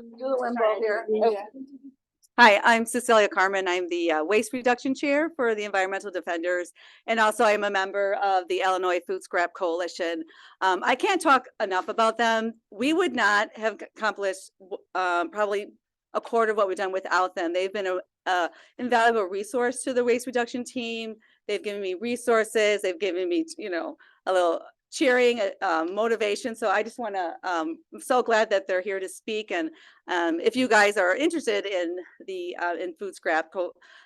Do the limbo here. Yeah. Hi, I'm Cecilia Carmen. I'm the Waste Reduction Chair for the Environmental Defenders, and also I'm a member of the Illinois Food Scrap Coalition. I can't talk enough about them. We would not have accomplished probably a quarter of what we've done without them. They've been an invaluable resource to the waste reduction team. They've given me resources. They've given me, a little cheering, motivation. So I just want to, I'm so glad that they're here to speak. And if you guys are interested in the in food scrap,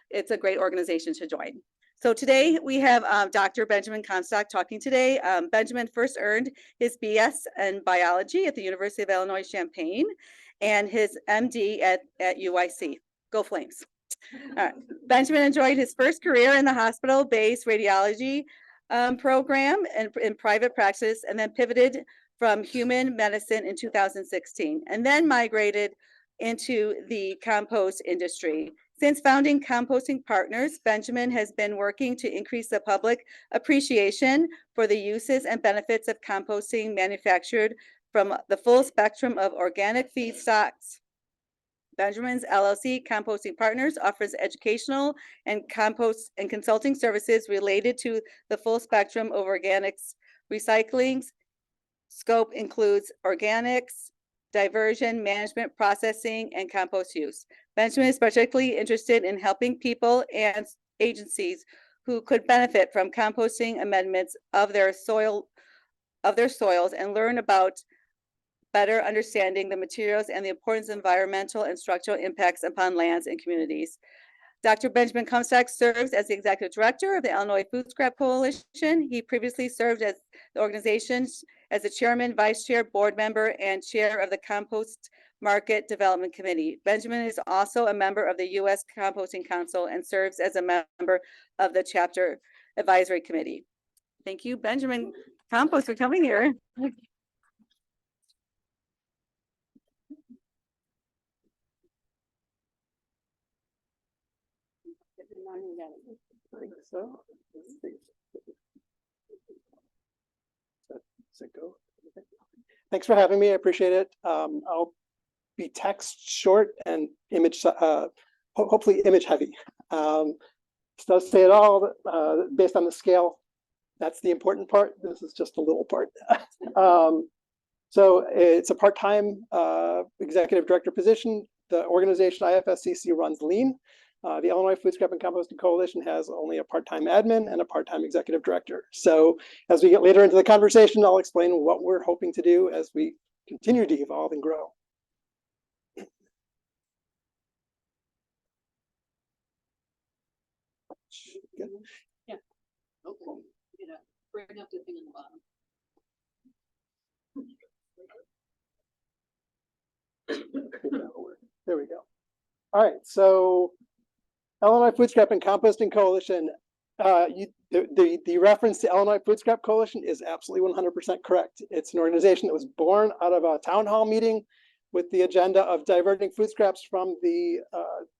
it's a great organization to join. So today we have Dr. Benjamin Krumstok talking today. Benjamin first earned his BS in biology at the University of Illinois Champaign and his MD at UIC. Go Flames. Benjamin enjoyed his first career in the hospital-based radiology program and in private practice, and then pivoted from human medicine in 2016, and then migrated into the compost industry. Since founding Composting Partners, Benjamin has been working to increase the public appreciation for the uses and benefits of composting manufactured from the full spectrum of organic feedstocks. Benjamin's LLC Composting Partners offers educational and compost and consulting services related to the full spectrum of organics recycling. Scope includes organics, diversion, management, processing, and compost use. Benjamin is particularly interested in helping people and agencies who could benefit from composting amendments of their soils and learn about better understanding the materials and the importance of environmental and structural impacts upon lands and communities. Dr. Benjamin Krumstok serves as the Executive Director of the Illinois Food Scrap Coalition. He previously served as the organization as the Chairman, Vice Chair, Board Member, and Chair of the Compost Market Development Committee. Benjamin is also a member of the U.S. Composting Council and serves as a member of the Chapter Advisory Committee. Thank you, Benjamin Compost, for coming here. I think so. Does it go? Thanks for having me. I appreciate it. I'll be text short and image, hopefully image heavy. This does say it all based on the scale. That's the important part. This is just a little part. So it's a part-time executive director position. The organization IFSCC runs lean. The Illinois Food Scrap and Composting Coalition has only a part-time admin and a part-time executive director. So as we get later into the conversation, I'll explain what we're hoping to do as we continue to evolve and grow. Good. Yeah. Okay. Bring up the thing on the bottom. There we go. All right, so Illinois Food Scrap and Composting Coalition, the reference to Illinois Food Scrap Coalition is absolutely 100% correct. It's an organization that was born out of a town hall meeting with the agenda of diverting food scraps from the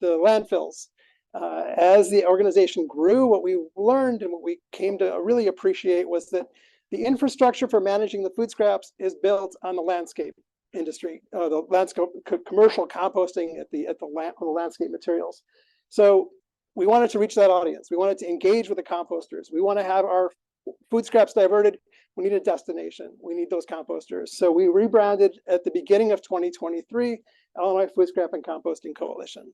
landfills. As the organization grew, what we learned and what we came to really appreciate was that the infrastructure for managing the food scraps is built on the landscape industry, the landscape commercial composting at the landscape materials. So we wanted to reach that audience. We wanted to engage with the composters. We want to have our food scraps diverted. We need a destination. We need those composters. So we rebranded at the beginning of 2023, Illinois Food Scrap and Composting Coalition.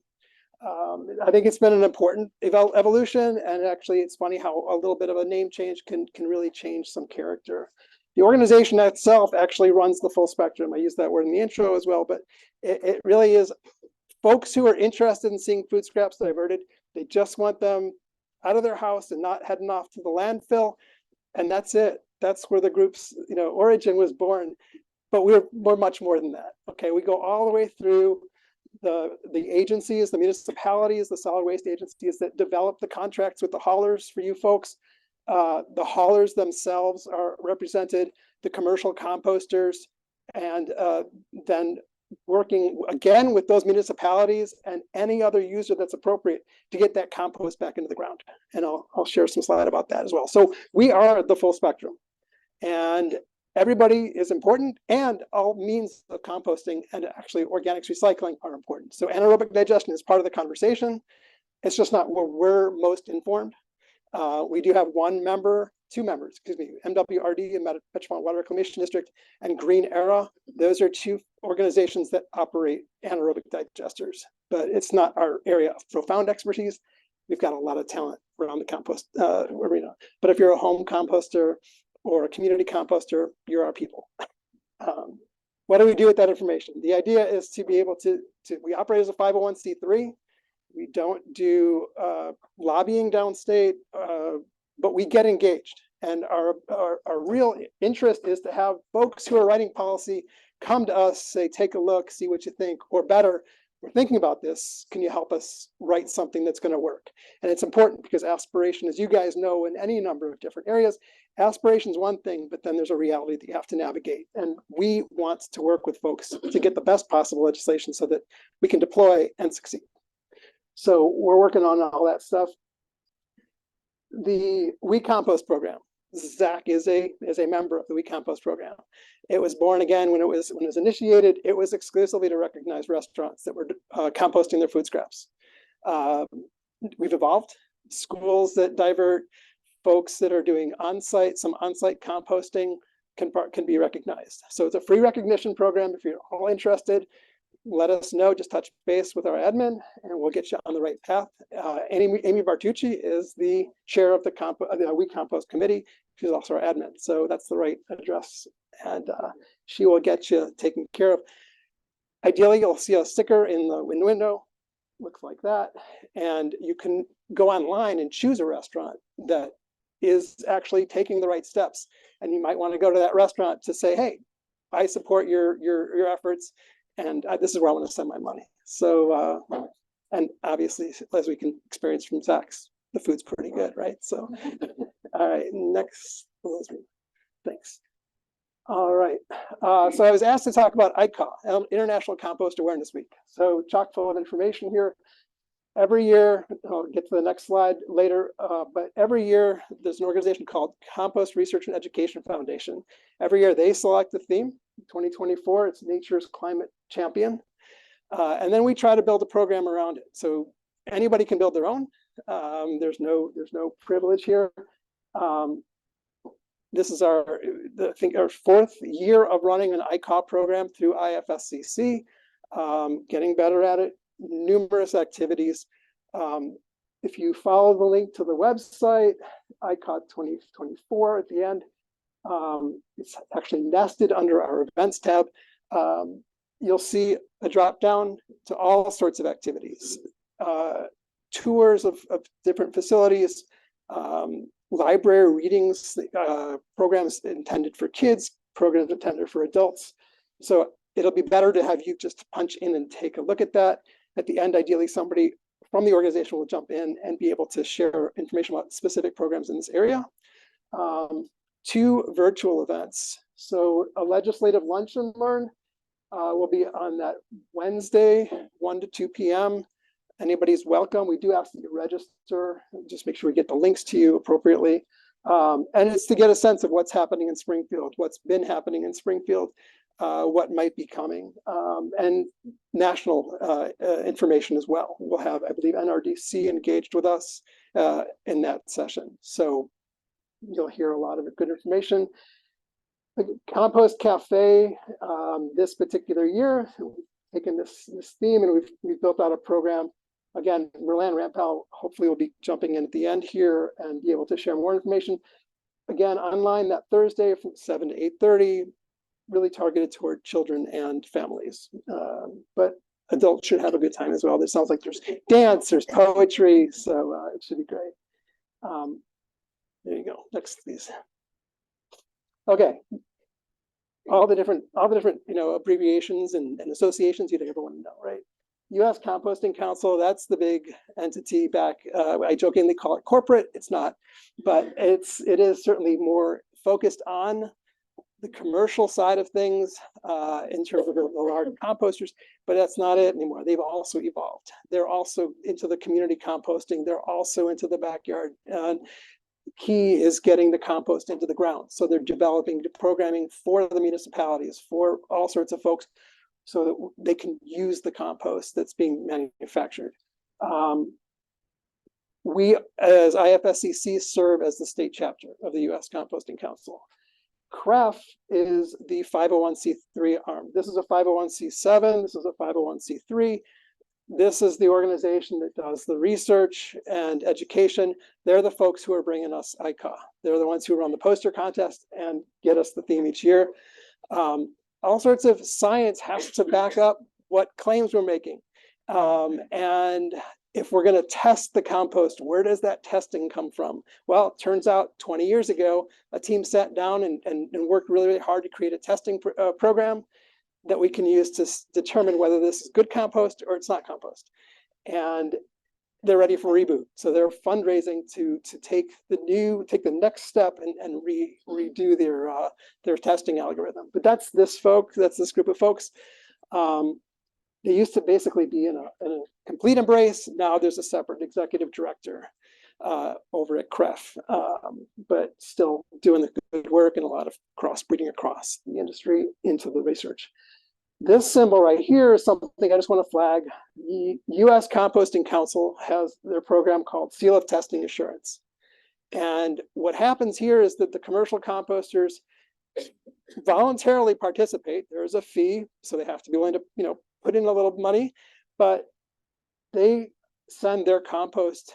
I think it's been an important evolution, and actually it's funny how a little bit of a name change can really change some character. The organization itself actually runs the full spectrum. I used that word in the intro as well, but it really is folks who are interested in seeing food scraps diverted. They just want them out of their house and not heading off to the landfill, and that's it. That's where the group's origin was born. But we're much more than that. Okay, we go all the way through the agencies, the municipalities, the solid waste agencies that develop the contracts with the haulers for you folks. The haulers themselves are represented, the commercial composters, and then working again with those municipalities and any other user that's appropriate to get that compost back into the ground. And I'll share some slide about that as well. So we are the full spectrum. And everybody is important, and all means of composting and actually organics recycling are important. So anaerobic digestion is part of the conversation. It's just not where we're most informed. We do have two members, excuse me, MWRD and Metropolitan Water Reclamation District and Green Era. Those are two organizations that operate anaerobic digesters, but it's not our area of profound expertise. We've got a lot of talent around the compost arena. But if you're a home composter or a community composter, you're our people. What do we do with that information? The idea is to be able to we operate as a 501c3. We don't do lobbying downstate, but we get engaged. And our real interest is to have folks who are writing policy come to us, say, take a look, see what you think, or better, we're thinking about this. Can you help us write something that's going to work? And it's important because aspiration, as you guys know, in any number of different areas, aspiration is one thing, but then there's a reality that you have to navigate. And we want to work with folks to get the best possible legislation so that we can deploy and succeed. So we're working on all that stuff. The We Compost program. Zach is a member of the We Compost program. It was born again when it was initiated. It was exclusively to recognize restaurants that were composting their food scraps. We've evolved. Schools that divert, folks that are doing some on-site composting can be recognized. So it's a free recognition program. If you're all interested, let us know. Just touch base with our admin, and we'll get you on the right path. Amy Bartucci is the chair of the We Compost Committee. She's also our admin, so that's the right address, and she will get you taken care of. Ideally, you'll see a sticker in the window, looks like that, and you can go online and choose a restaurant that is actually taking the right steps. And you might want to go to that restaurant to say, hey, I support your efforts, and this is where I want to send my money. So, and obviously, as we can experience from Zach's, the food's pretty good, right? So, all right, next, thanks. All right, so I was asked to talk about ICAW, International Compost Awareness Week. So chock full of information here. Every year, I'll get to the next slide later, but every year there's an organization called Compost Research and Education Foundation. Every year they select the theme. 2024, it's Nature's Climate Champion. And then we try to build a program around it. So anybody can build their own. There's no privilege here. This is I think our 4th year of running an ICAW program through IFSCC, getting better at it, numerous activities. If you follow the link to the website, ICAW 2024 at the end, it's actually nested under our events tab. You'll see a drop down to all sorts of activities, tours of different facilities, library readings, programs intended for kids, programs intended for adults. So it'll be better to have you just punch in and take a look at that. At the end, ideally, somebody from the organization will jump in and be able to share information about specific programs in this area. 2 virtual events. So a legislative lunch and learn will be on that Wednesday, 1 to 2 p.m. Anybody's welcome. We do ask that you register, just make sure we get the links to you appropriately. And it's to get a sense of what's happening in Springfield, what's been happening in Springfield, what might be coming, and national information as well. We'll have, I believe, NRDC engaged with us in that session. So you'll hear a lot of good information. The Compost Cafe, this particular year, we've taken this theme and we've built out a program. Again, Merlan Rampal hopefully will be jumping in at the end here and be able to share more information. Again, online that Thursday from 7 to 8:30, really targeted toward children and families. But adults should have a good time as well. There sounds like there's dance, there's poetry, so it should be great. There you go. Next, please. Okay. All the different abbreviations and associations you'd ever want to know, right? US Composting Council, that's the big entity back. I jokingly call it corporate. It's not, but it is certainly more focused on the commercial side of things in terms of the large composters, but that's not it anymore. They've also evolved. They're also into the community composting. They're also into the backyard. And key is getting the compost into the ground. So they're developing the programming for the municipalities, for all sorts of folks, so that they can use the compost that's being manufactured. We, as IFSCC, serve as the state chapter of the U.S. Composting Council. CREF is the 501c3 arm. This is a 501c7. This is a 501c3. This is the organization that does the research and education. They're the folks who are bringing us ICA. They're the ones who run the poster contest and get us the theme each year. All sorts of science has to back up what claims we're making. And if we're going to test the compost, where does that testing come from? Well, it turns out 20 years ago, a team sat down and worked really, really hard to create a testing program that we can use to determine whether this is good compost or it's not compost. And they're ready for reboot. So they're fundraising to take the next step and redo their testing algorithm. But that's this group of folks. They used to basically be in a complete embrace. Now there's a separate executive director over at CREF, but still doing the good work and a lot of crossbreeding across the industry into the research. This symbol right here is something I just want to flag. The U.S. Composting Council has their program called Seal of Testing Assurance. And what happens here is that the commercial composters voluntarily participate. There's a fee, so they have to be willing to, put in a little money, but they send their compost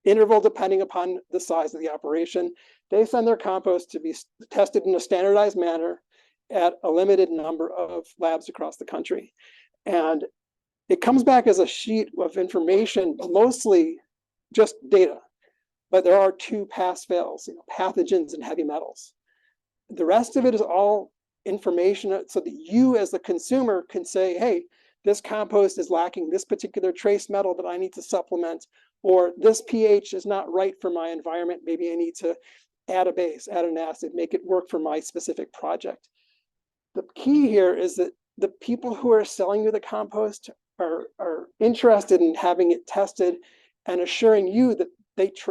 interval depending upon the size of the operation. They send their compost to be tested in a standardized manner at a limited number of labs across the country. And it comes back as a sheet of information, mostly just data, but there are 2 pass-fails, pathogens and heavy metals. The rest of it is all information so that you as the consumer can say, hey, this compost is lacking this particular trace metal that I need to supplement, or this pH is not right for my environment. Maybe I need to add a base, add an acid, make it work for my specific project. The key here is that the people who are selling you the compost are interested in having it tested and assuring you that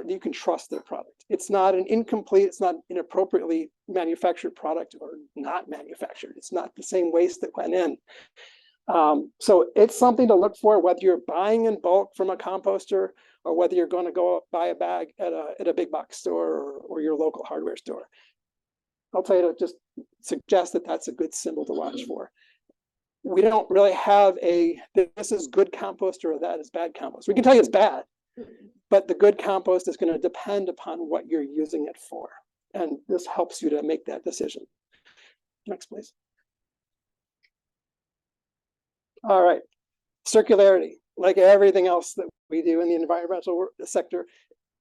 you can trust their product. It's not an incomplete, it's not an inappropriately manufactured product or not manufactured. It's not the same waste that went in. So it's something to look for, whether you're buying in bulk from a composter or whether you're going to go buy a bag at a big box store or your local hardware store. I'll tell you to just suggest that that's a good symbol to watch for. We don't really have this is good compost or that is bad compost. We can tell you it's bad, but the good compost is going to depend upon what you're using it for. And this helps you to make that decision. Next, please. All right, circularity. Like everything else that we do in the environmental sector,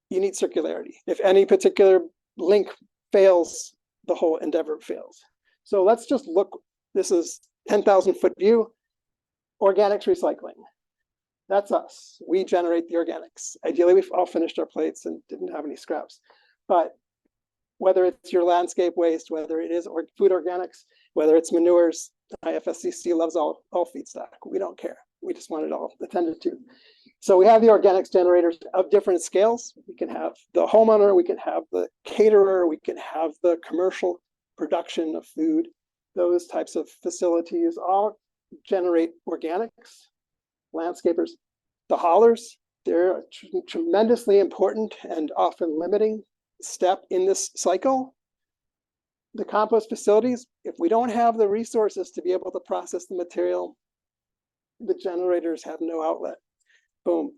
you need circularity. If any particular link fails, the whole endeavor fails. So let's just look, this is 10,000-foot view, organics recycling. That's us. We generate the organics. Ideally, we've all finished our plates and didn't have any scraps. But whether it's your landscape waste, whether it is food organics, whether it's manures, IFSCC loves all feedstock. We don't care. We just want it all attended to. So we have the organics generators of different scales. We can have the homeowner, we can have the caterer, we can have the commercial production of food. Those types of facilities all generate organics. Landscapers, the haulers, they're a tremendously important and often limiting step in this cycle. The compost facilities, if we don't have the resources to be able to process the material, the generators have no outlet. Boom.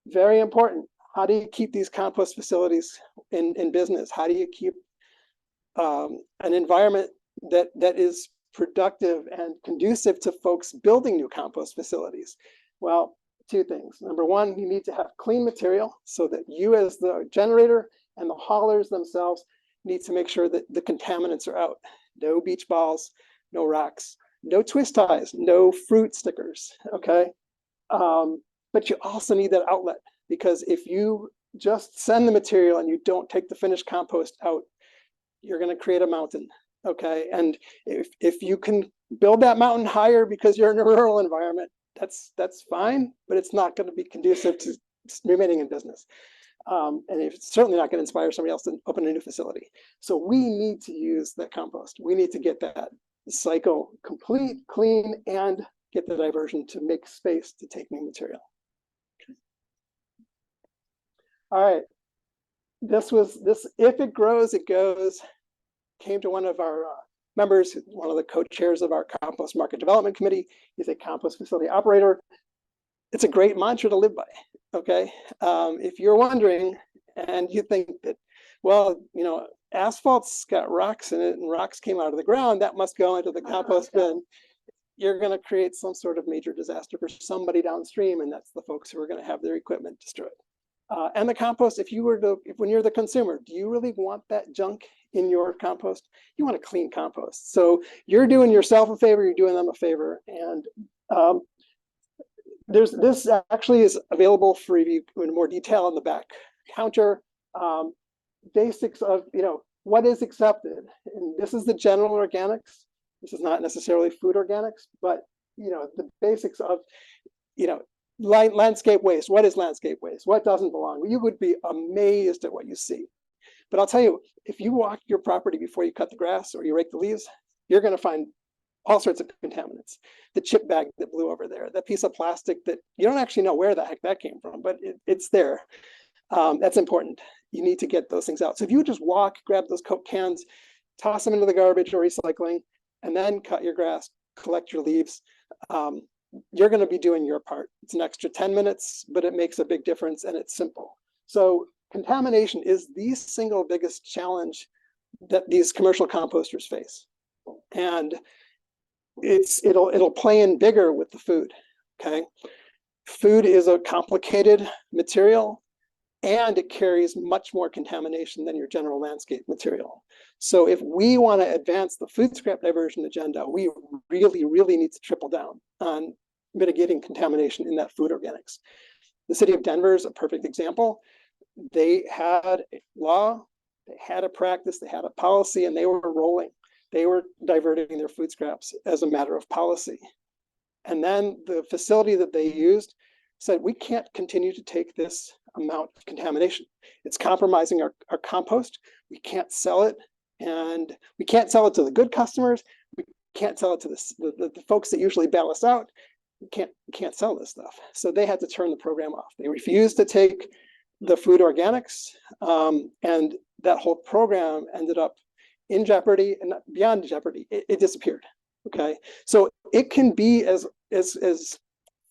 Very important. How do you keep these compost facilities in business? How do you keep an environment that is productive and conducive to folks building new compost facilities? Well, 2 things. Number 1, you need to have clean material so that you as the generator and the haulers themselves need to make sure that the contaminants are out. No beach balls, no rocks, no twist ties, no fruit stickers, okay? But you also need that outlet, because if you just send the material and you don't take the finished compost out, you're going to create a mountain, okay? And if you can build that mountain higher because you're in a rural environment, that's fine, but it's not going to be conducive to remaining in business. And it's certainly not going to inspire somebody else to open a new facility. So we need to use that compost. We need to get that cycle complete, clean, and get the diversion to make space to take new material. All right. This, if it grows, it goes, came to one of our members, one of the co-chairs of our Compost Market Development Committee. He's a compost facility operator. It's a great mantra to live by, okay? If you're wondering and you think that, well, you know, asphalt's got rocks in it and rocks came out of the ground, that must go into the compost bin, you're going to create some sort of major disaster for somebody downstream, and that's the folks who are going to have their equipment destroyed. And the compost, when you're the consumer, do you really want that junk in your compost? You want a clean compost. So you're doing yourself a favor, you're doing them a favor. And this actually is available for review in more detail on the back counter. Basics of, you know, what is accepted. And this is the general organics. This is not necessarily food organics, but, you know, the basics of, you know, landscape waste. What is landscape waste? What doesn't belong? You would be amazed at what you see. But I'll tell you, if you walk your property before you it's the grass or you rake the leaves, you're going to find all sorts of contaminants. The chip bag that blew over there, that piece of plastic that you don't actually know where the heck that came from, but it's there. That's important. You need to get those things out. So if you just walk, grab those Coke cans, toss them into the garbage or recycling, and then cut your grass, collect your leaves, you're going to be doing your part. It's an extra 10 minutes, but it makes a big difference and it's simple. So contamination is the single biggest challenge that these commercial composters face. And it'll play in bigger with the food, okay? Food is a complicated material and it carries much more contamination than your general landscape material. So if we want to advance the food scrap diversion agenda, we really, really need to triple down on mitigating contamination in that food organics. The city of Denver is a perfect example. They had a law, they had a practice, they had a policy, and they were rolling. They were diverting their food scraps as a matter of policy. And then the facility that they used said, we can't continue to take this amount of contamination. It's compromising our compost. We can't sell it. And we can't sell it to the good customers. We can't sell it to the folks that usually bail us out. We can't sell this stuff. So they had to turn the program off. They refused to take the food organics. And that whole program ended up in jeopardy, and not beyond jeopardy. It disappeared. Okay. So it can be as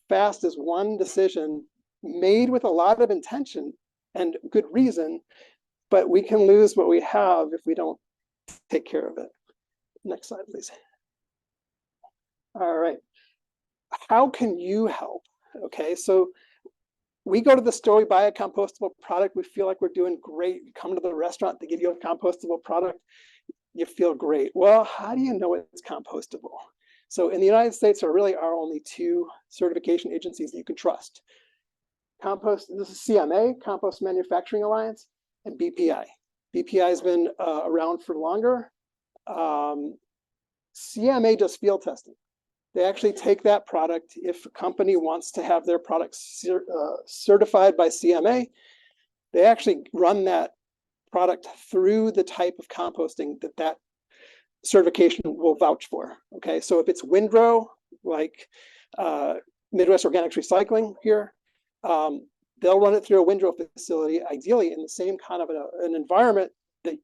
fast as one decision made with a lot of intention and good reason, but we can lose what we have if we don't take care of it. Next slide, please. All right. How can you help? Okay, so we go to the store, we buy a compostable product, we feel like we're doing great. You come to the restaurant, they give you a compostable product, you feel great. Well, how do you know it's compostable? So in the United States, there really are only two certification agencies that you can trust. This is CMA, Compost Manufacturing Alliance, and BPI. BPI has been around for longer. CMA does field testing. They actually take that product. If a company wants to have their products certified by CMA, they actually run that product through the type of composting that certification will vouch for. Okay, so if it's windrow, like Midwest Organics Recycling here, they'll run it through a windrow facility, ideally in the same kind of an environment that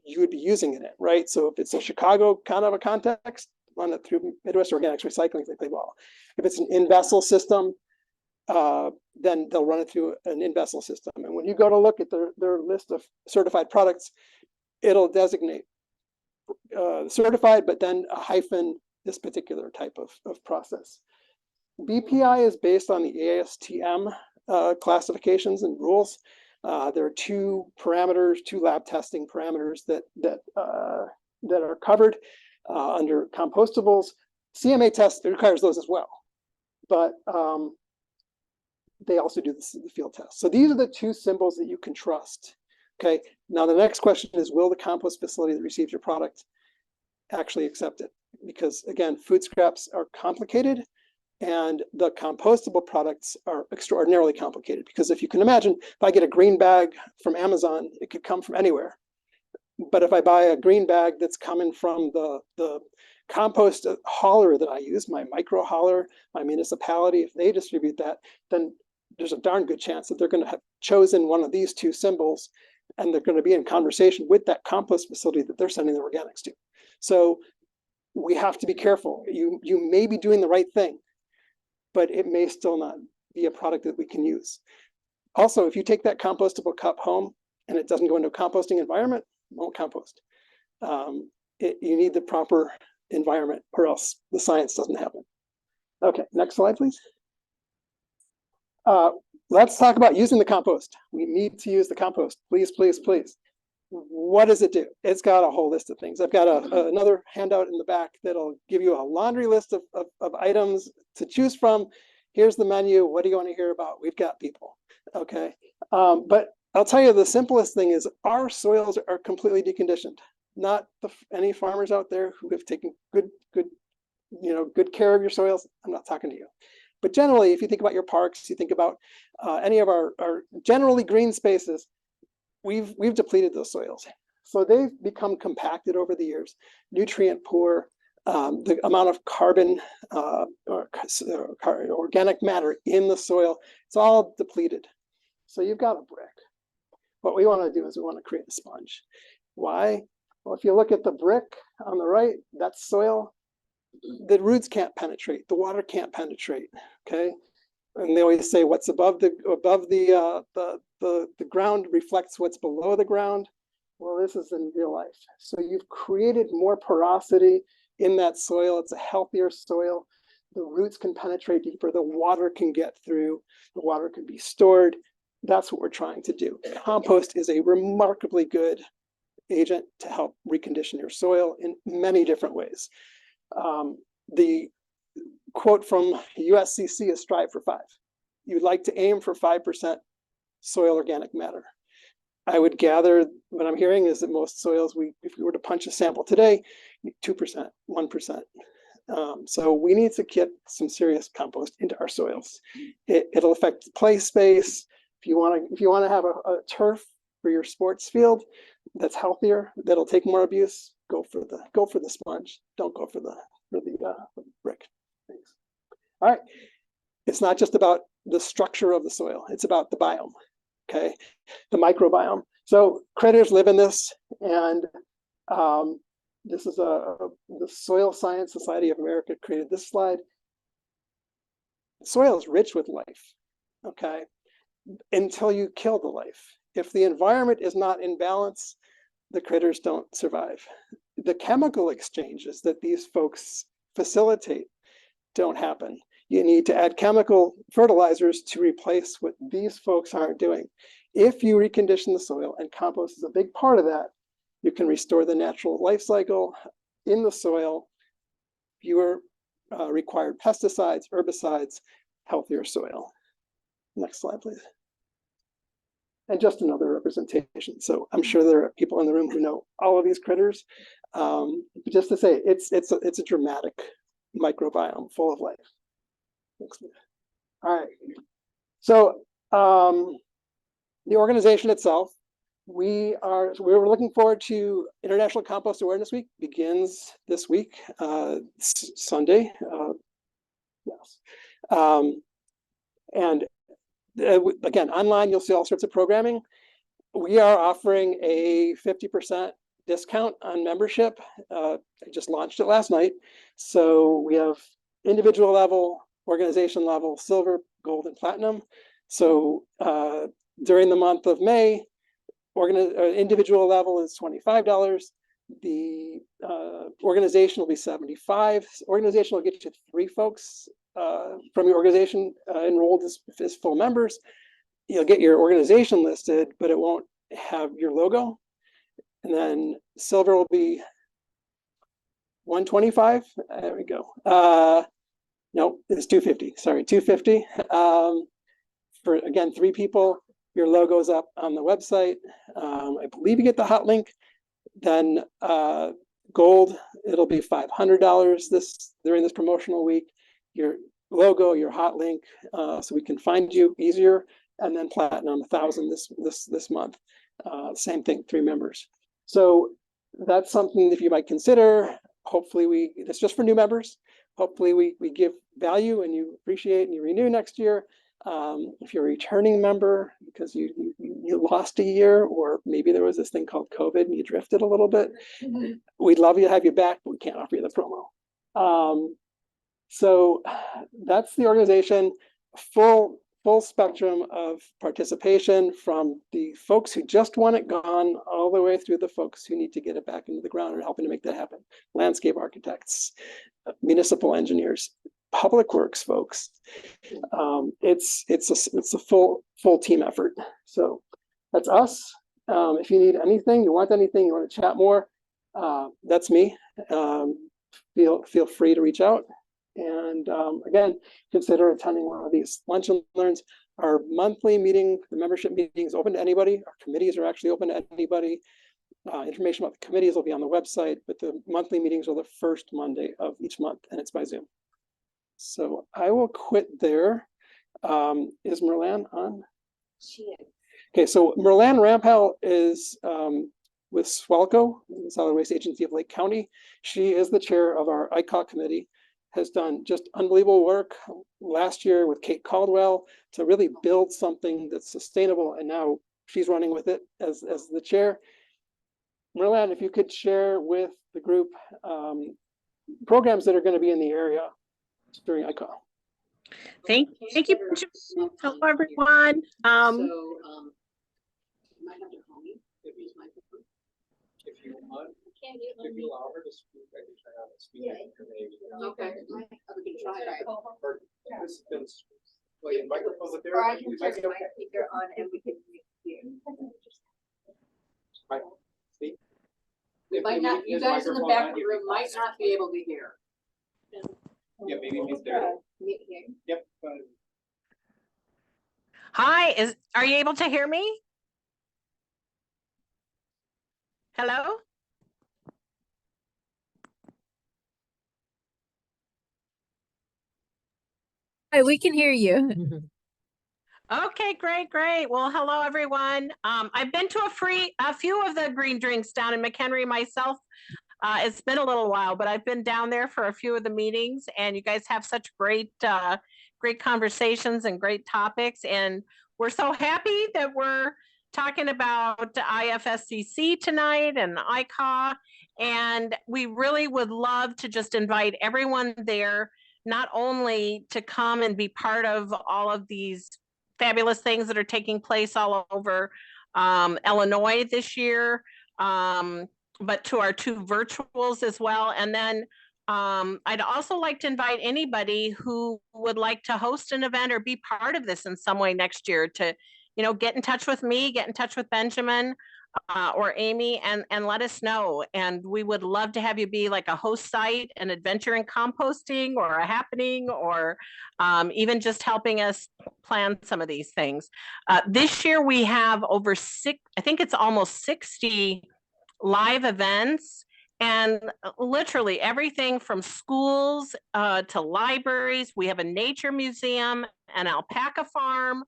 you would be using it in, right? So if it's a Chicago kind of a context, run it through Midwest Organics Recycling like they will. If it's an in-vessel system, then they'll run it through an in-vessel system. And when you go to look at their list of certified products, it'll designate certified, but then a hyphen, this particular type of process. BPI is based on the ASTM classifications and rules. There are two lab testing parameters that are covered under compostables. CMA test requires those as well, but they also do the field test. So these are the two symbols that you can trust. Okay, now the next question is, will the compost facility that receives your product actually accept it? Because again, food scraps are complicated. And the compostable products are extraordinarily complicated because if you can imagine, if I get a green bag from Amazon, it could come from anywhere. But if I buy a green bag that's coming from the compost hauler that I use, my micro hauler, my municipality, if they distribute that, then there's a darn good chance that they're going to have chosen one of these two symbols, and they're going to be in conversation with that compost facility that they're sending their organics to. So we have to be careful. You may be doing the right thing, but it may still not be a product that we can use. Also, if you take that compostable cup home and it doesn't go into a composting environment, it won't compost. You need the proper environment or else the science doesn't happen. Okay, next slide, please. Let's talk about using the compost. We need to use the compost, please, please, please. What does it do? It's got a whole list of things. I've got another handout in the back that'll give you a laundry list of items to choose from. Here's the menu. What do you want to hear about? We've got people. Okay. But I'll tell you the simplest thing is our soils are completely deconditioned. Not any farmers out there who have taken good care of your soils. I'm not talking to you. But generally, if you think about your parks, you think about any of our generally green spaces, we've depleted those soils. So they've become compacted over the years, nutrient poor, the amount of carbon or organic matter in the soil, it's all depleted. So you've got a brick. What we want to do is we want to create a sponge. Why? Well, if you look at the brick on the right, that's soil. The roots can't penetrate, the water can't penetrate. Okay, and they always say what's above the ground reflects what's below the ground. Well, this is in real life. So you've created more porosity in that soil. It's a healthier soil. The roots can penetrate deeper. The water can get through. The water can be stored. That's what we're trying to do. Compost is a remarkably good agent to help recondition your soil in many different ways. The quote from USCC is strive for 5. You'd like to aim for 5% soil organic matter. I would gather what I'm hearing is that most soils, if we were to punch a sample today, 2%, 1%. So we need to get some serious compost into our soils. It'll affect play space. If you want to have a turf for your sports field that's healthier, that'll take more abuse, go for the sponge. Don't go for the brick. Thanks. All right. It's not just about the structure of the soil. It's about the biome. Okay, the microbiome. So critters live in this, and this is the Soil Science Society of America created this slide. Soil is rich with life. Okay, until you kill the life. If the environment is not in balance, the critters don't survive. The chemical exchanges that these folks facilitate don't happen. You need to add chemical fertilizers to replace what these folks aren't doing. If you recondition the soil, and compost is a big part of that, you can restore the natural life cycle in the soil, fewer required pesticides, herbicides, healthier soil. Next slide, please. And just another representation. So I'm sure there are people in the room who know all of these critters. But just to say, it's a dramatic microbiome full of life. All right. So the organization itself, we're looking forward to International Compost Awareness Week. Begins this week, Sunday. Yes. And again, online, you'll see all sorts of programming. We are offering a 50% discount on membership. I just launched it last night. So we have individual level, organization level, silver, gold, and platinum. So during the month of May, individual level is $25. The organization will be $75. Organization will get you 3 folks from your organization enrolled as full members. You'll get your organization listed, but it won't have your logo. And then silver will be $125. There we go. No, it's $250. Sorry, $250. For again, 3 people. Your logo's up on the website. I believe you get the hot link. Then gold, it'll be $500 during this promotional week. Your logo, your hot link, so we can find you easier. And then platinum 1,000 this month. Same thing, 3 members. So that's something that you might consider. Hopefully it's just for new members. Hopefully we give value and you appreciate and you renew next year. If you're a returning member because you lost a year, or maybe there was this thing called COVID and you drifted a little bit, we'd love to have you back, but we can't offer you the promo. So that's the organization. Full spectrum of participation, from the folks who just want it gone all the way through the folks who need to get it back into the ground and helping to make that happen. Landscape architects, municipal engineers, public works folks. It's a full team effort. So that's us. If you need anything, you want to chat more, that's me. Feel free to reach out. And again, consider attending one of these lunch and learns. Our monthly meeting, the membership meeting, is open to anybody. Our committees are actually open to anybody. Information about the committees will be on the website, but the monthly meetings are the first Monday of each month, and it's by Zoom. So I will quit there. Is Merlan on? She is. Okay, so Merlan Rampel is with SWALCO, the Solid Waste Agency of Lake County. She is the chair of our ICAW committee, has done just unbelievable work last year with Kate Caldwell to really build something that's sustainable, and now she's running with it as the chair. Merlan, if you could share with the group programs that are going to be in the area during ICAW. Thank you, Benjamin. Hello, everyone. You might have to call me if use microphone. If you want, if you allow her to speak, I can try out a speaker. Okay. We can try that. Participants, well, your microphone's up there. Or I can turn my speaker on and we can hear. Right. See? You might not, you guys in the back of the room might not be able to hear. Yeah, maybe he's there. Yep. Hi, are you able to hear me? Hello? Hi, we can hear you. Okay, great. Well, hello, everyone. I've been to a few of the green drinks down in McHenry myself. It's been a little while, but I've been down there for a few of the meetings, and you guys have such great conversations and great topics. And we're so happy that we're talking about IFSCC tonight and ICAW. And we really would love to just invite everyone there, not only to come and be part of all of these fabulous things that are taking place all over Illinois this year, but to our 2 virtuals as well. And then I'd also like to invite anybody who would like to host an event or be part of this in some way next year to, get in touch with me, get in touch with Benjamin or Amy, and let us know. And we would love to have you be like a host site, an adventure in composting, or a happening, or even just helping us plan some of these things. This year we have over I think it's almost 60 live events, and literally everything from schools to libraries. We have a nature museum, an alpaca farm,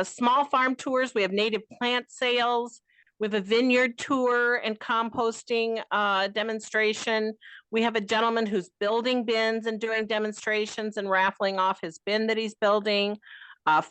small farm tours. We have native plant sales. We have a vineyard tour and composting demonstration. We have a gentleman who's building bins and doing demonstrations and raffling off his bin that he's building.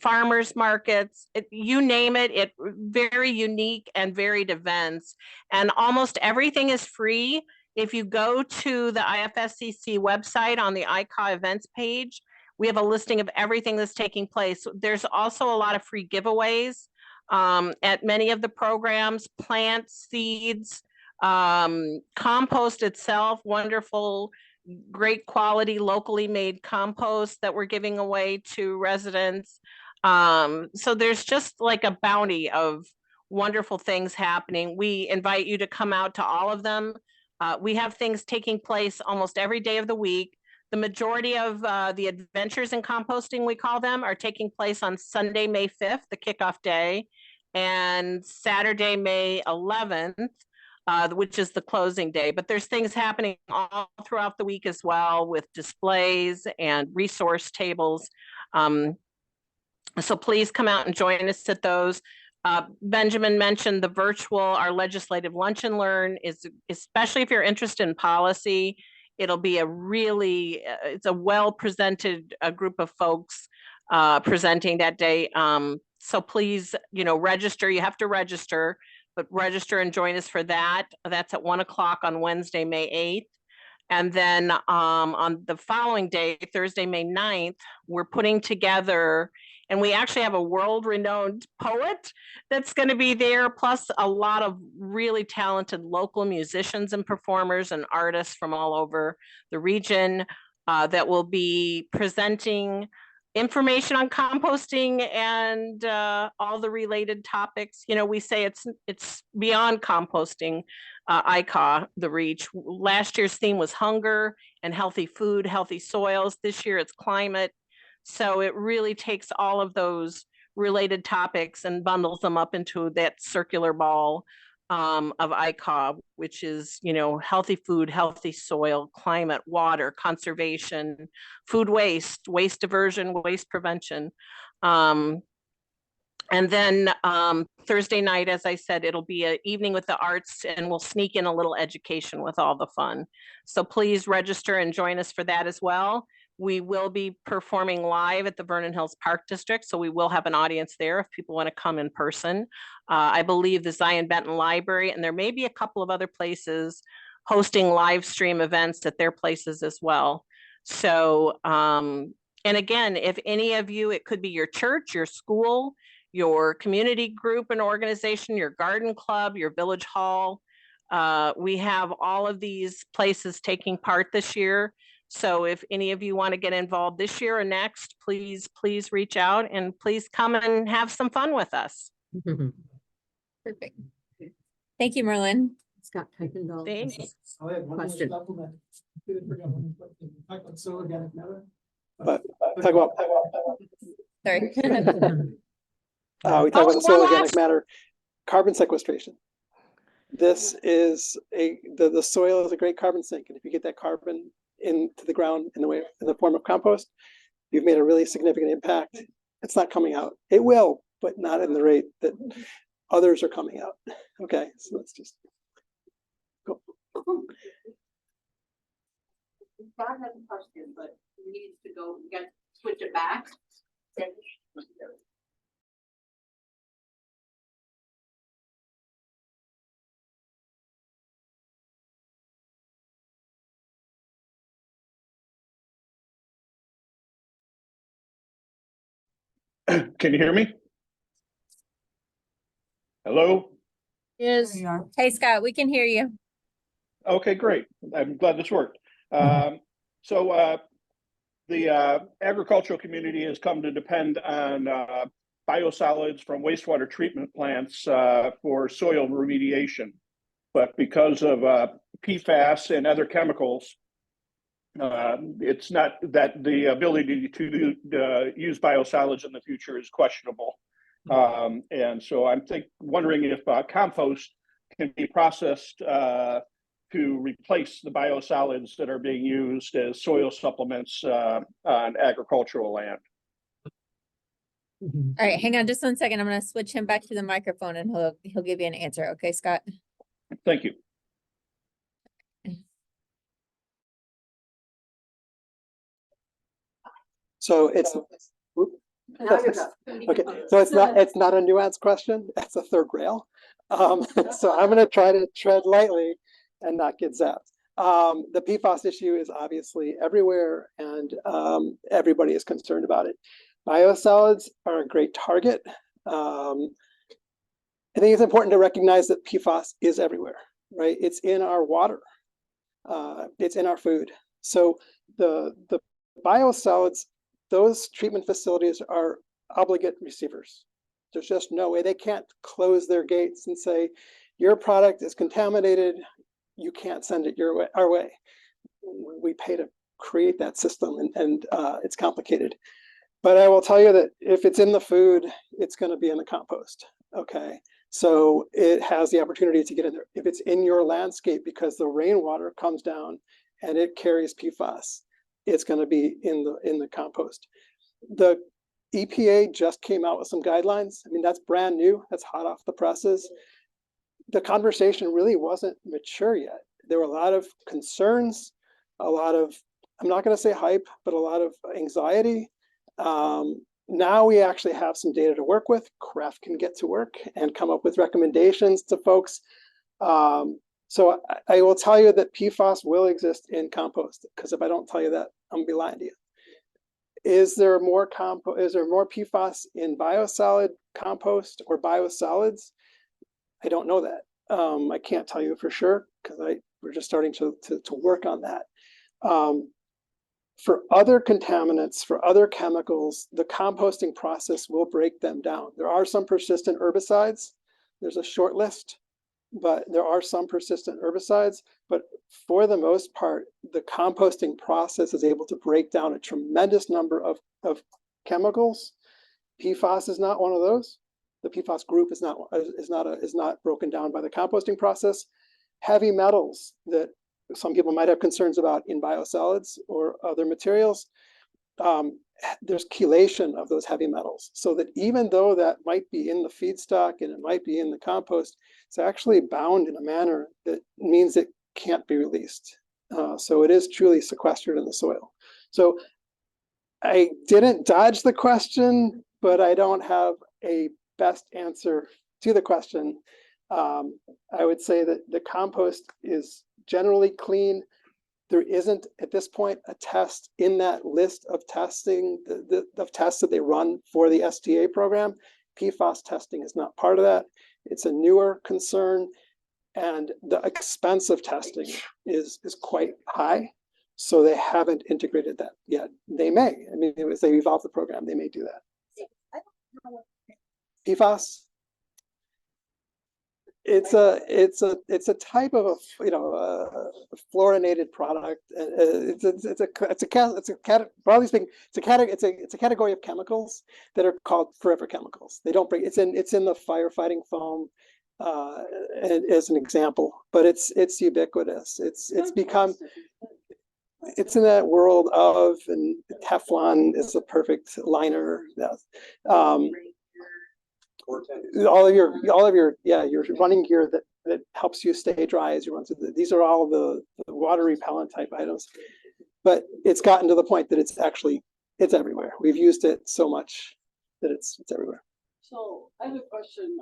Farmers markets, you name it, very unique and varied events. And almost everything is free. If you go to the IFSCC website on the ICAW events page, we have a listing of everything that's taking place. There's also a lot of free giveaways at many of the programs, plants, seeds, compost itself, wonderful, great quality, locally made compost that we're giving away to residents. So there's just like a bounty of wonderful things happening. We invite you to come out to all of them. We have things taking place almost every day of the week. The majority of the adventures in composting, we call them, are taking place on Sunday, May 5th, the kickoff day, and Saturday, May 11th. which is the closing day. But there's things happening all throughout the week as well with displays and resource tables. So please come out and join us at those. Benjamin mentioned the virtual, our legislative lunch and learn is, especially if you're interested in policy, it'll be a really, it's a well-presented group of folks presenting that day. So please, register. You have to register, but register and join us for that. That's at 1 o'clock on Wednesday, May 8th. And then on the following day, Thursday, May 9th, we're putting together, and we actually have a world-renowned poet that's going to be there, plus a lot of really talented local musicians and performers and artists from all over the region that will be presenting information on composting and all the related topics. We say it's beyond composting, ICA, the reach. Last year's theme was hunger and healthy food, healthy soils. This year it's climate. So it really takes all of those related topics and bundles them up into that circular ball of ICA, which is, healthy food, healthy soil, climate, water, conservation, food waste, waste diversion, waste prevention. And then Thursday night, as I said, it'll be an evening with the arts, and we'll sneak in a little education with all the fun. So please register and join us for that as well. We will be performing live at the Vernon Hills Park District, so we will have an audience there if people want to come in person. I believe the Zion Benton Library, and there may be a couple of other places hosting live stream events at their places as well. So, and again, if any of you, it could be your church, your school, your community group and organization, your garden club, your village hall. We have all of these places taking part this year. So if any of you want to get involved this year or next, please reach out and please come and have some fun with us. Perfect. Thank you, Merlin. Scott typing all. Thanks. I have one more Question. supplement. Talk about soil organic matter. But talk about Sorry. we talk Oh, about the soil one organic last- matter, carbon sequestration. This is the soil is a great carbon sink, and if you get that carbon into the ground in the form of compost, you've made a really significant impact. It's not coming out. It will, but not in the rate that others are coming out. Okay, so let's just go. Scott has a question, but he needs to go, we got to switch it back. Can you hear me? Hello? Yes. Hey, Scott, we can hear you. Okay, great. I'm glad this worked. So the agricultural community has come to depend on biosolids from wastewater treatment plants for soil remediation. But because of PFAS and other chemicals, it's not that the ability to use biosolids in the future is questionable. And so I'm wondering if compost can be processed to replace the biosolids that are being used as soil supplements on agricultural land. All right, hang on just 1 second. I'm going to switch him back to the microphone and he'll give you an answer. Okay, Scott? Thank you. So it's Now you're done. okay. So it's not a nuanced question. That's a third rail. So I'm going to try to tread lightly and not get zapped. The PFAS issue is obviously everywhere, and everybody is concerned about it. Biosolids are a great target. I think it's important to recognize that PFAS is everywhere, right? It's in our water. It's in our food. So the biosolids, those treatment facilities are obligate receivers. There's just no way. They can't close their gates and say, your product is contaminated, you can't send it our way. We pay to create that system, and it's complicated. But I will tell you that if it's in the food, it's going to be in the compost. Okay. So it has the opportunity to get in there. If it's in your landscape because the rainwater comes down and it carries PFAS, it's going to be in the compost. The EPA just came out with some guidelines. I mean, that's brand new. That's hot off the presses. The conversation really wasn't mature yet. There were a lot of concerns, a lot of, I'm not going to say hype, but a lot of anxiety. Now we actually have some data to work with. Craft can get to work and come up with recommendations to folks. So I will tell you that PFAS will exist in compost, because if I don't tell you that, I'm gonna be lying to you. Is there more PFAS in biosolid compost or biosolids? I don't know that. I can't tell you for sure, because we're just starting to work on that. For other contaminants, for other chemicals, the composting process will break them down. There are some persistent herbicides. There's a short list, but there are some persistent herbicides. But for the most part, the composting process is able to break down a tremendous number of chemicals. PFAS is not one of those. The PFAS group is not broken down by the composting process. Heavy metals that some people might have concerns about in biosolids or other materials, there's chelation of those heavy metals, so that even though that might be in the feedstock and it might be in the compost, it's actually bound in a manner that means it can't be released. So it is truly sequestered in the soil. So I didn't dodge the question, but I don't have a best answer to the question. I would say that the compost is generally clean. There isn't at this point a test in that list of testing, of tests that they run for the STA program. PFAS testing is not part of that. It's a newer concern, and the expense of testing is quite high. So they haven't integrated that yet. They may. I mean, as they evolve the program, they may do that. PFAS. It's a type of a fluorinated product. Broadly speaking, it's a category of chemicals that are called forever chemicals. They don't break. It's in the firefighting foam as an example, but it's ubiquitous. It's become. It's in that world of, and Teflon is a perfect liner. All of your your running gear that helps you stay dry as you run through. These are all the water repellent type items, but it's gotten to the point that it's everywhere. We've used it so much that it's everywhere. So I have a question.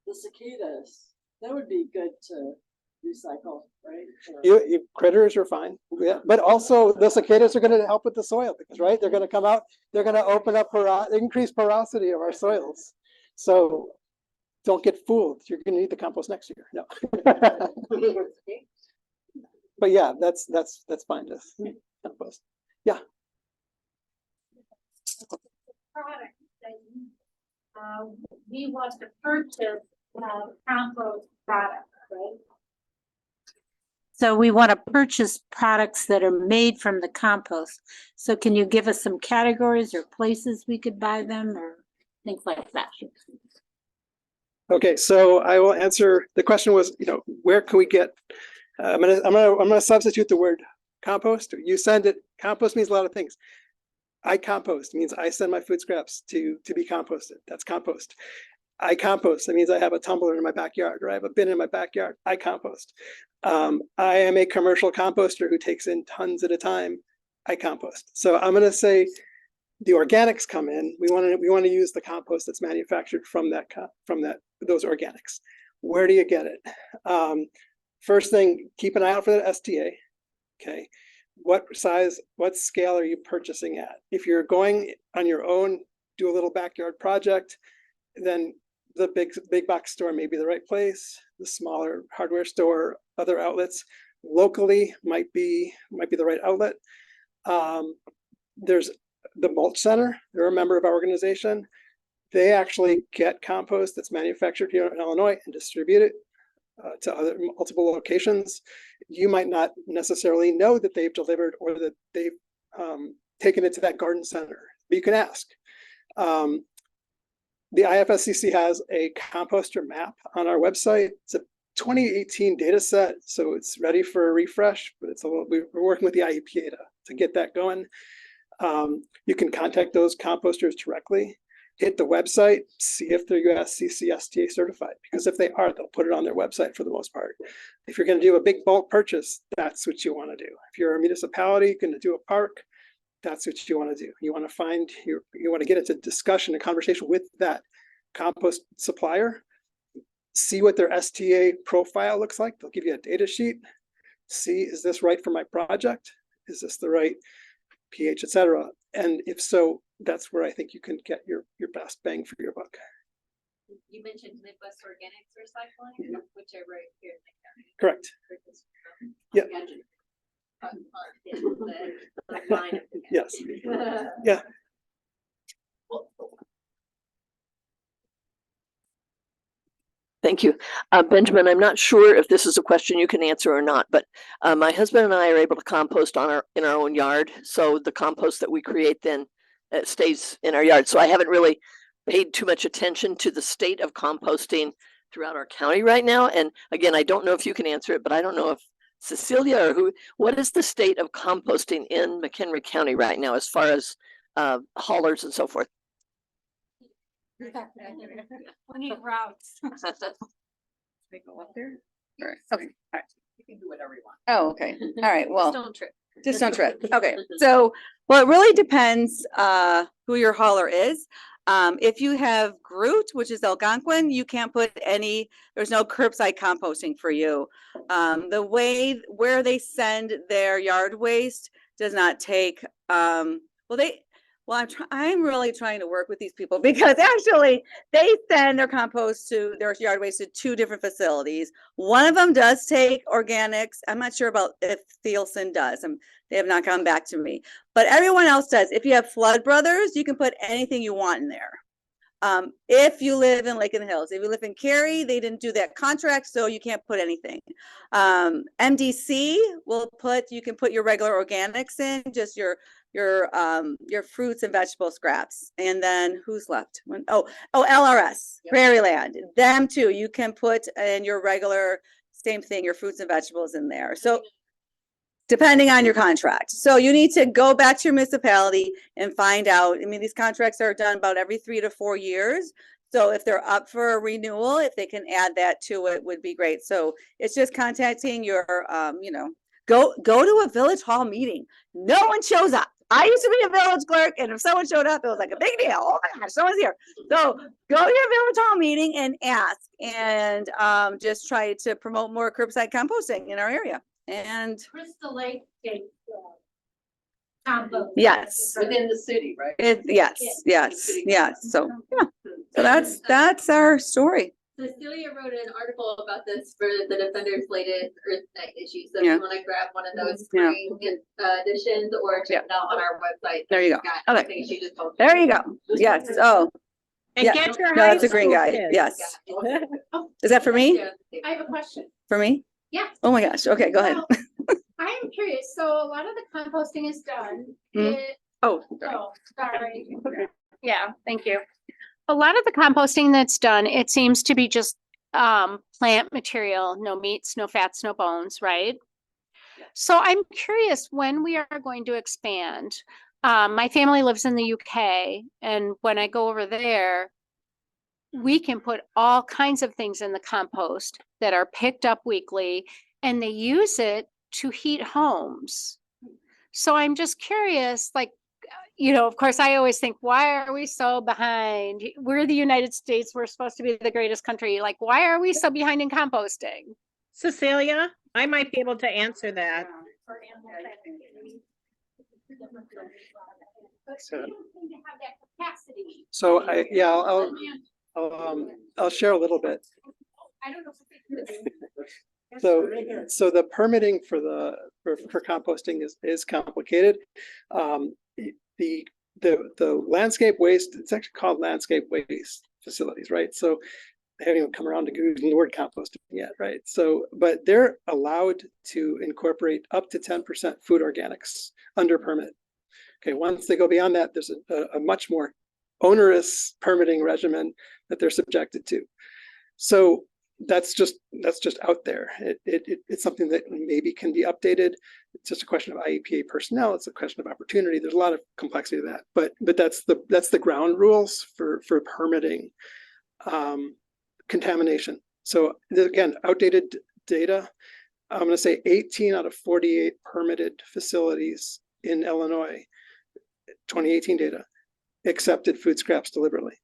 The cicadas, that would be good to recycle, right? You critters are fine, yeah, but also the cicadas are going to help with the soil, because they're going to come out, they're going to open up increase porosity of our soils. So don't get fooled. You're going to need the compost next year. No. But yeah, that's fine to compost. Yeah. Product that we want to purchase compost products, right? So we want to purchase products that are made from the compost. So can you give us some categories or places we could buy them or things like that? Okay, so I will answer. The question was, where can we get? I'm gonna substitute the word compost. You send it. Compost means a lot of things. I compost means I send my food scraps to be composted. That's compost. I compost. That means I have a tumbler in my backyard, or I have a bin in my backyard. I compost. I am a commercial composter who takes in tons at a time. I compost. So I'm going to say the organics come in. We want to use the compost that's manufactured from those organics. Where do you get it? First thing, keep an eye out for the STA. Okay, what size, what scale are you purchasing at? If you're going on your own, do a little backyard project, then the big box store may be the right place. The smaller hardware store, other outlets locally might be the right outlet. There's the mulch center. They're a member of our organization. They actually get compost that's manufactured here in Illinois and distribute it to multiple locations. You might not necessarily know that they've delivered or that they've taken it to that garden center, but you can ask. the IFSCC has a composter map on our website. It's a 2018 data set, so it's ready for a refresh, but it's a little, we're working with the IEPA to get that going. You can contact those composters directly, hit the website, see if they're USCC STA certified, because if they are, they'll put it on their website for the most part. If you're going to do a big bulk purchase, that's what you want to do. If you're a municipality going to do a park, that's what you want to do. You want to find you want to get into discussion, a conversation with that compost supplier, see what their STA profile looks like. They'll give you a data sheet. See, is this right for my project? Is this the right pH, etc.? And if so, that's where I think you can get your best bang for your buck. You mentioned Midwest Organics Recycling, which I wrote here in the county. Correct. Yeah. Yes. Yeah. Thank you. Benjamin, I'm not sure if this is a question you can answer or not, but my husband and I are able to compost in our own yard. So the compost that we create then stays in our yard. So I haven't really paid too much attention to the state of composting throughout our county right now. And again, I don't know if you can answer it, but I don't know if Cecilia or what is the state of composting in McHenry County right now as far as haulers and so forth? We need routes. They go up there? Right. Okay. All right. You can do whatever you want. Oh, okay. All right. Well, Don't trip. just don't trip. Okay. So, well, it really depends who your hauler is. If you have Groot, which is Algonquin, you can't put there's no curbside composting for you. The way where they send their yard waste does not take, I'm really trying to work with these people because actually they send their compost to their yard waste to 2 different facilities. One of them does take organics. I'm not sure about if Thielsen does. They have not come back to me, but everyone else does. If you have Flood Brothers, you can put anything you want in there. If you live in Lake in the Hills, if you live in Cary, they didn't do that contract, so you can't put anything. MDC you can put your regular organics in, just your fruits and vegetable scraps. And then who's left? LRS, yep. Prairie Land, them too. You can put in your regular, same thing, your fruits and vegetables in there. So depending on your contract. So you need to go back to your municipality and find out. I mean, these contracts are done about every 3 to 4 years. So if they're up for a renewal, if they can add that to it, would be great. So it's just contacting your, go to a village hall meeting. No one shows up. I used to be a village clerk, and if someone showed up, it was like a big deal. Oh my gosh, someone's here. So go to your village hall meeting and ask, and just try to promote more curbside composting in our area. And Crystal Lake State compost. Yes, Within the city, right? Yes. So yeah, so that's our story. Cecilia wrote an article about this for the Defenders latest Earth Night issue. So Yeah. if you want to grab one of those spring editions or check it out on our website. There you go. I Okay. think she just posted There it. you go. Yes. Oh, And Yeah. get your no, high that's a green school guy. kids. Yes. Oh, Is that for me? yeah. I have a question. For me? Yeah. Oh my gosh. Okay, go ahead. I am curious. So a lot of the composting is done. Mhm. Oh, Sorry. Yeah, thank you. A lot of the composting that's done, it seems to be just plant material, no meats, no fats, no bones, right? So I'm curious when we are going to expand. My family lives in the UK, and when I go over there, we can put all kinds of things in the compost that are picked up weekly, and they use it to heat homes. So I'm just curious, like, of course, I always think, why are we so behind? We're the United States. We're supposed to be the greatest country. Like, why are we so behind in composting? Cecilia, I might be able to answer that. So I'll share a little bit. So the permitting for composting is complicated. The landscape waste, it's actually called landscape waste facilities, right? So they haven't even come around to Googling the word composting yet, right? So, but they're allowed to incorporate up to 10% food organics under permit. Okay, once they go beyond that, there's a much more onerous permitting regimen that they're subjected to. So that's just out there. It's something that maybe can be updated. It's just a question of IEPA personnel. It's a question of opportunity. There's a lot of complexity to that, but that's the ground rules for permitting contamination. So again, outdated data. I'm going to say 18 out of 48 permitted facilities in Illinois, 2018 data, accepted food scraps deliberately.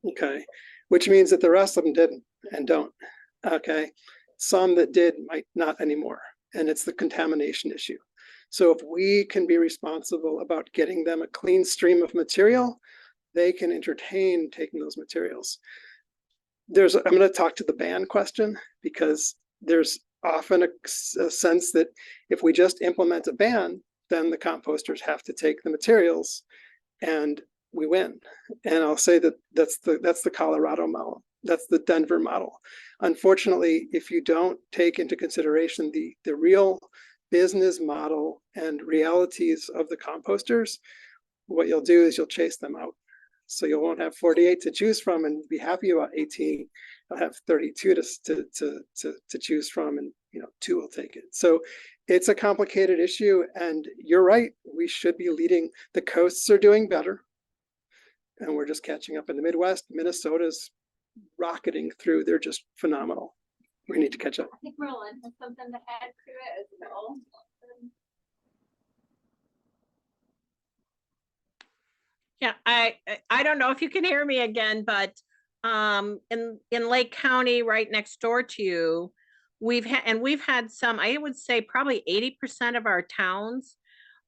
Okay, which means that the rest of them didn't and don't. Okay, some that did might not anymore, and it's the contamination issue. So if we can be responsible about getting them a clean stream of material, they can entertain taking those materials. I'm going to talk to the ban question, because there's often a sense that if we just implement a ban, then the composters have to take the materials and we win. And I'll say that that's the Colorado model. That's the Denver model. Unfortunately, if you don't take into consideration the real business model and realities of the composters, what you'll do is you'll chase them out. So you won't have 48 to choose from and be happy about 18. You'll have 32 to choose from, and 2 will take it. So it's a complicated issue, and you're right. We should be leading. The coasts are doing better, and we're just catching up in the Midwest. Minnesota's rocketing through. They're just phenomenal. We need to catch up. I think Roland has something to add to it as well. Yeah, I don't know if you can hear me again, but in Lake County, right next door to you, we've had some, I would say probably 80% of our towns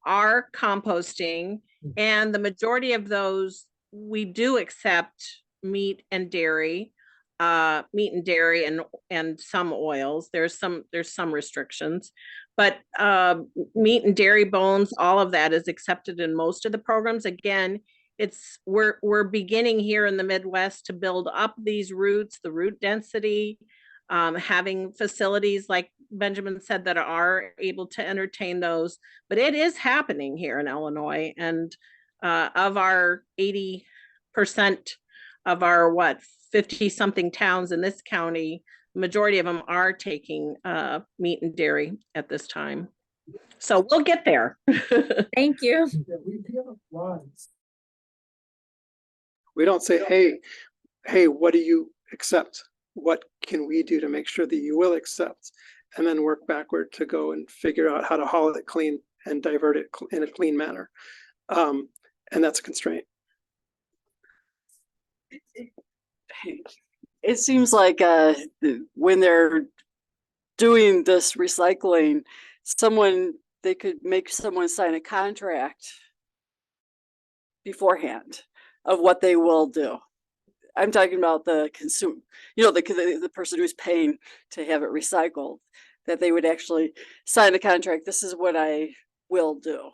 are composting, and the majority of those we do accept meat and dairy and some oils. There's some restrictions, but meat and dairy, bones, all of that is accepted in most of the programs. Again, we're beginning here in the Midwest to build up these routes, the route density, having facilities like Benjamin said that are able to entertain those, but it is happening here in Illinois. And of our 80% of our 50 something towns in this county, majority of them are taking meat and dairy at this time. So we'll get there. Thank you. We don't say, hey, what do you accept? What can we do to make sure that you will accept? And then work backward to go and figure out how to haul it clean and divert it in a clean manner. And that's a constraint. It seems like when they're doing this recycling, they could make someone sign a contract beforehand of what they will do. I'm talking about the consumer, the person who's paying to have it recycled, that they would actually sign a contract. This is what I will do,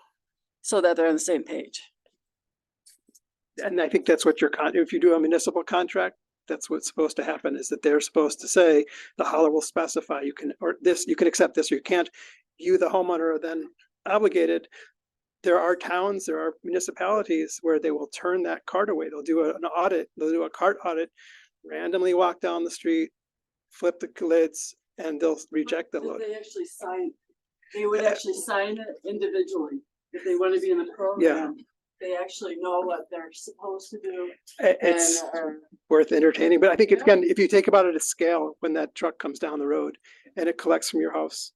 so that they're on the same page. And I think that's what if you do a municipal contract, that's what's supposed to happen, is that they're supposed to say, the hauler will specify you can accept this or you can't. You, the homeowner, are then obligated. There are towns, there are municipalities where they will turn that cart away. They'll do an audit. They'll do a cart audit, randomly walk down the street, flip the lids, and they'll reject the load. They would actually sign it individually if they want to be in the program. Yeah. They actually know what they're supposed to do. It's worth entertaining, but I think again, if you take about it at scale, when that truck comes down the road and it collects from your house,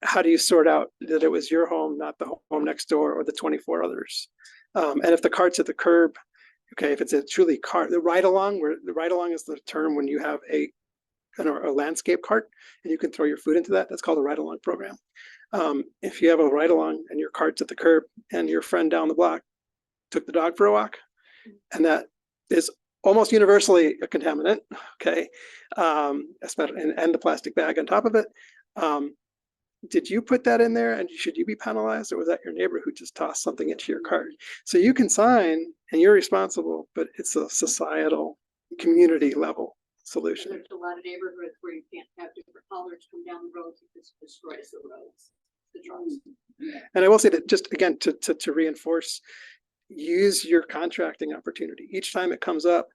how do you sort out that it was your home, not the home next door or the 24 others? And if the cart's at the curb, okay, if it's a truly cart, the ride-along is the term when you have a landscape cart and you can throw your food into that. That's called a ride-along program. If you have a ride-along and your cart's at the curb and your friend down the block took the dog for a walk, and that is almost universally a contaminant, okay, especially and the plastic bag on top of it. Did you put that in there, and should you be penalized, or was that your neighbor who just tossed something into your cart? So you can sign and you're responsible, but it's a societal, community level solution. There's a lot of neighborhoods where you can't have different haulers come down the roads because it destroys the roads, the trucks. And I will say that, just again, to reinforce, use your contracting opportunity. Each time it comes up,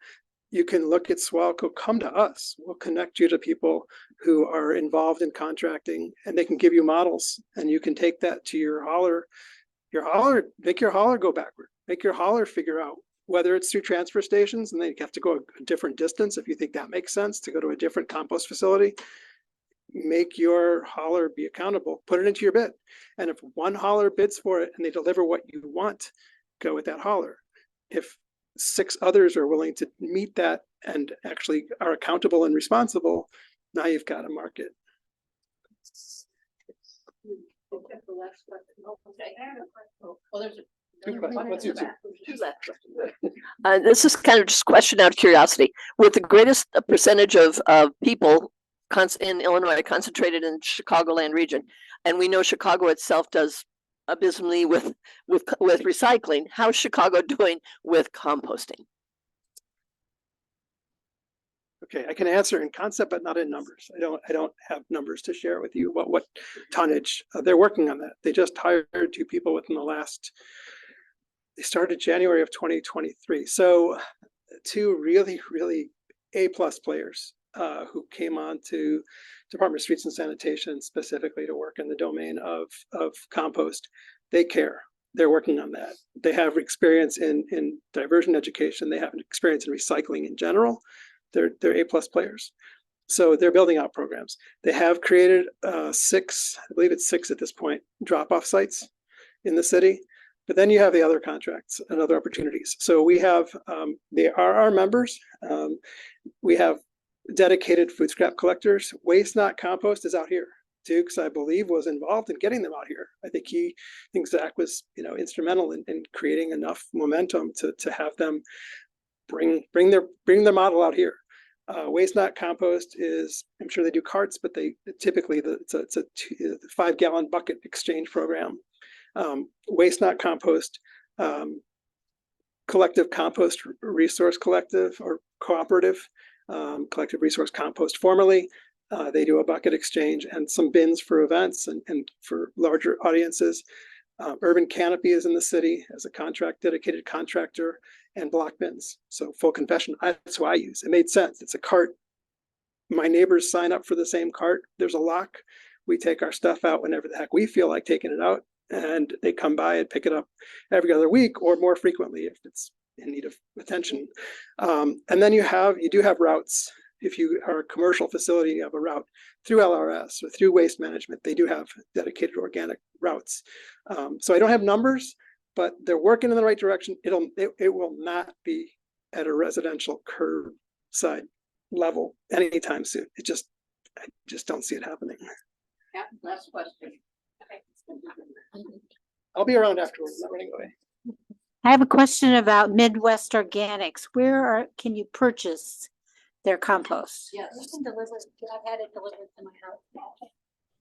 you can look at Swalco, come to us. We'll connect you to people who are involved in contracting, and they can give you models, and you can take that to your hauler. Make your hauler go backward. Make your hauler figure out whether it's through transfer stations, and they have to go a different distance if you think that makes sense to go to a different compost facility. Make your hauler be accountable. Put it into your bid. And if one hauler bids for it and they deliver what you want, go with that hauler. If 6 others are willing to meet that and actually are accountable and responsible, now you've got a market. This is kind of just a question out of curiosity. With the greatest percentage of people in Illinois concentrated in Chicagoland region, and we know Chicago itself does abysmally with recycling, how's Chicago doing with composting? Okay, I can answer in concept, but not in numbers. I don't have numbers to share with you about what tonnage. They're working on that. They just hired 2 people within the last. They started January of 2023. So 2 really, really A+ players who came on to Department of Streets and Sanitation specifically to work in the domain of compost. They care. They're working on that. They have experience in diversion education. They have experience in recycling in general. They're A+ players. So they're building out programs. They have created 6, I believe it's 6 at this point, drop-off sites in the city. But then you have the other contracts and other opportunities. So we have, they are our members. We have dedicated food scrap collectors. Waste Not Compost is out here. Dukes, I believe, was involved in getting them out here. I think Zach was, instrumental in creating enough momentum to have them bring their model out here. Waste Not Compost is, I'm sure they do carts, but they typically it's a 5-gallon bucket exchange program. Waste Not Compost, Collective Compost Resource Collective or Cooperative, Collective Resource Compost formerly. They do a bucket exchange and some bins for events and for larger audiences. Urban Canopy is in the city as a dedicated contractor, and block bins. So full confession, that's who I use. It made sense. It's a cart. My neighbors sign up for the same cart. There's a lock. We take our stuff out whenever the heck we feel like taking it out, and they come by and pick it up every other week or more frequently if it's in need of attention. And then you do have routes. If you are a commercial facility, you have a route through LRS or through Waste Management. They do have dedicated organic routes. So I don't have numbers, but they're working in the right direction. It will not be at a residential curbside level anytime soon. I just don't see it happening. Yeah, last question. I'll be around afterwards. I'm not running away. I have a question about Midwest Organics. Can you purchase their compost? Yes, you can deliver. I've had it delivered to my house,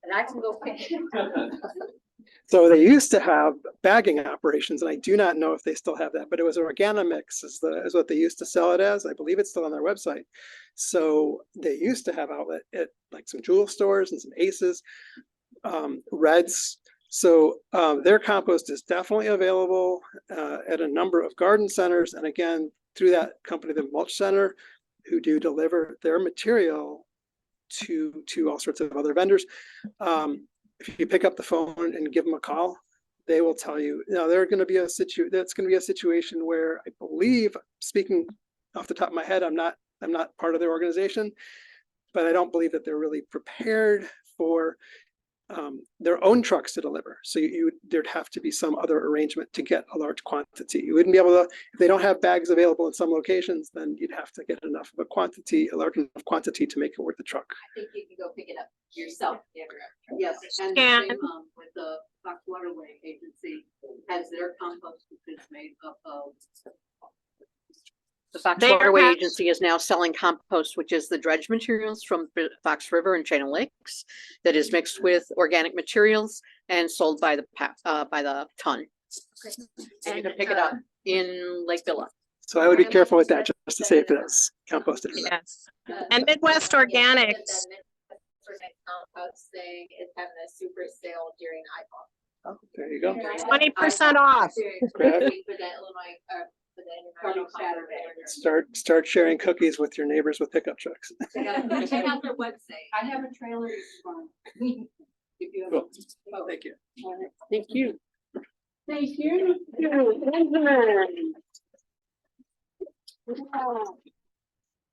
and I can go pick it. So they used to have bagging operations, and I do not know if they still have that, but it was Organimix is what they used to sell it as. I believe it's still on their website. So they used to have outlet at like some jewel stores and some Aces, Reds. So their compost is definitely available at a number of garden centers. And again, through that company, the Mulch Center, who do deliver their material to all sorts of other vendors. If you pick up the phone and give them a call, they will tell you, they're going to be that's going to be a situation where I believe, speaking off the top of my head, I'm not part of their organization, but I don't believe that they're really prepared for their own trucks to deliver. So there'd have to be some other arrangement to get a large quantity. You wouldn't be able to, if they don't have bags available in some locations, then you'd have to get enough of a large enough quantity to make it worth the truck. I think you can go pick it up yourself. Yes, and the same with the Fox Waterway Agency has their compost, which is made up of. The Fox Waterway Agency is now selling compost, which is the dredge materials from Fox River and Channel Lakes that is mixed with organic materials and sold by the ton. Okay. And you can pick it up in Lake Villa. So I would be careful with that just to say if it's composted. Yes. And Midwest Organics. Compost thing is having a super sale during iPhone. Oh, there you go. 20% off. Grab- For the Illinois, for the Starting Saturday. Start sharing cookies with your neighbors with pickup trucks. Check out their website. I have a trailer. If you have. Cool. Thank you. Thank you. Thank you.